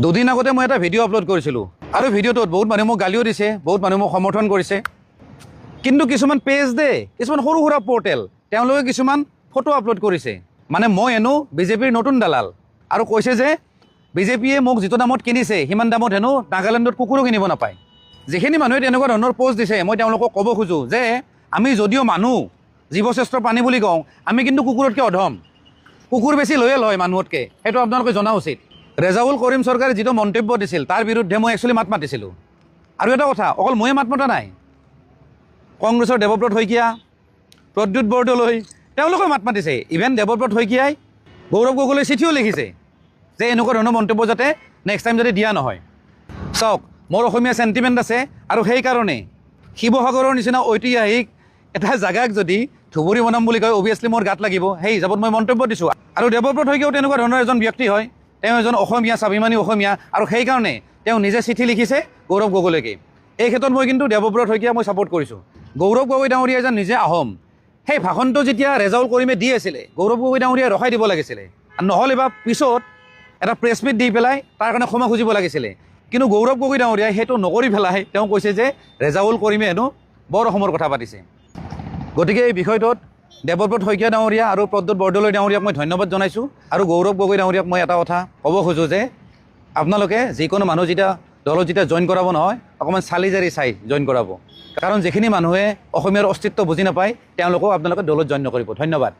দুদিন আগতে মই এটা ভিডিঅ' আপলোড কৰিছিলোঁ আৰু ভিডিঅ'টোত বহুত মানুহে মোক গালিও দিছে, বহুত মানুহে মোক সমৰ্থন কৰিছে। কিন্তু কিছুমান পেজ কিছুমান সৰু সুৰা পৰ্টেল তেওঁলোকে কিছুমান ফটো আপলোড কৰিছে, মানে মই হেনো বিজেপিৰ নতুন দালাল, আৰু কৈছে যে বিজেপিয়ে মোক যিটো দামত কিনিছে সিমান দামত হেনো নাগালেণ্ডত কুকুৰো কিনিব নাপায়। যিখিনি মানুহে তেনেকুৱা ধৰণৰ পোষ্ট দিছে মই তেওঁলোকক ক'ব খোজোঁ যে আমি যদিও মানুহ জীৱশ্ৰেষ্ঠ প্ৰাণী বুলি কওঁ, আমি কিন্তু কুকুৰতকৈ অধম। কুকুৰ বেছি লয়েল হয় মানুহতকৈ, সেইটো আপোনালোকে জনা উচিত। ৰেজাউল কৰিম চৰকাৰে যিটো মন্তব্য দিছিল তাৰ বিৰুদ্ধে মই একচুৱেলি মাত মাতিছিলোঁ। আৰু এটা কথা, অকল ময়ে মাত মতা নাই, কংগ্ৰেছৰ দেৱব্ৰত শইকীয়া, প্ৰদ্যুৎ বৰদলৈ তেওঁলোকেও মাত মাতিছে। ইভেন দেৱব্ৰত শইকীয়াই গৌৰৱ গগৈলৈ চিঠিও লিখিছে যে এনেকুৱা ধৰণৰ মন্তব্য যাতে নেক্সট টাইম যাতে দিয়া নহয়। চাওক, মোৰ অসমীয়া চেণ্টিমেণ্ট আছে, আৰু সেইকাৰণে শিৱসাগৰৰ নিচিনা ঐতিহাসিক এটা জেগাক যদি ধুবুৰী বনাম বুলি কয় অভিয়াছলি মোৰ গাত লাগিব। সেই হিচাপত মই মন্তব্য দিছোঁ। আৰু দেৱব্ৰত শইকীয়াও তেনেকুৱা ধৰণৰ এজন ব্যক্তি হয়, তেওঁ এজন অসমীয়া, স্বাভিমানী অসমীয়া, আৰু সেইকাৰণে তেওঁ নিজে চিঠি লিখিছে গৌৰৱ গগৈলৈকে। এই ক্ষেত্ৰত মই কিন্তু দেৱব্ৰত শইকীয়া মই ছাপোৰ্ট কৰিছোঁ। গৌৰৱ গগৈ ডাঙৰীয়া এজন নিজে আহোম, সেই ভাষণটো যেতিয়া ৰেজাউল কৰিমে দি আছিলে গৌৰৱ গগৈ ডাঙৰীয়াই ৰখাই দিব লাগিছিলে, আৰু নহ'লে বা পিছত এটা প্ৰেছ মিট দি পেলাই তাৰ কাৰণে ক্ষমা খুজিব লাগিছিলে। কিন্তু গৌৰৱ গগৈ ডাঙৰীয়াই সেইটো নকৰি পেলাই তেওঁ কৈছে যে ৰেজাউল কৰিমে হেনো বৰ অসমৰ কথা পাতিছে। গতিকে এই বিষয়টোত দেৱব্ৰত শইকীয়া ডাঙৰীয়া আৰু প্ৰদ্যুৎ বৰদলৈ ডাঙৰীয়াক মই ধন্যবাদ জনাইছোঁ। আৰু গৌৰৱ গগৈ ডাঙৰীয়াক মই এটা কথা ক'ব খোজোঁ যে আপোনালোকে যিকোনো মানুহ যেতিয়া দলত যেতিয়া জইন কৰাব নহয়, অকণমান চালি জাৰি চাই জইন কৰাব, কাৰণ যিখিনি মানুহে অসমীয়াৰ অস্তিত্ব বুজি নাপায় তেওঁলোকেও আপোনালোকে দলত জইন নকৰিব। ধন্যবাদ।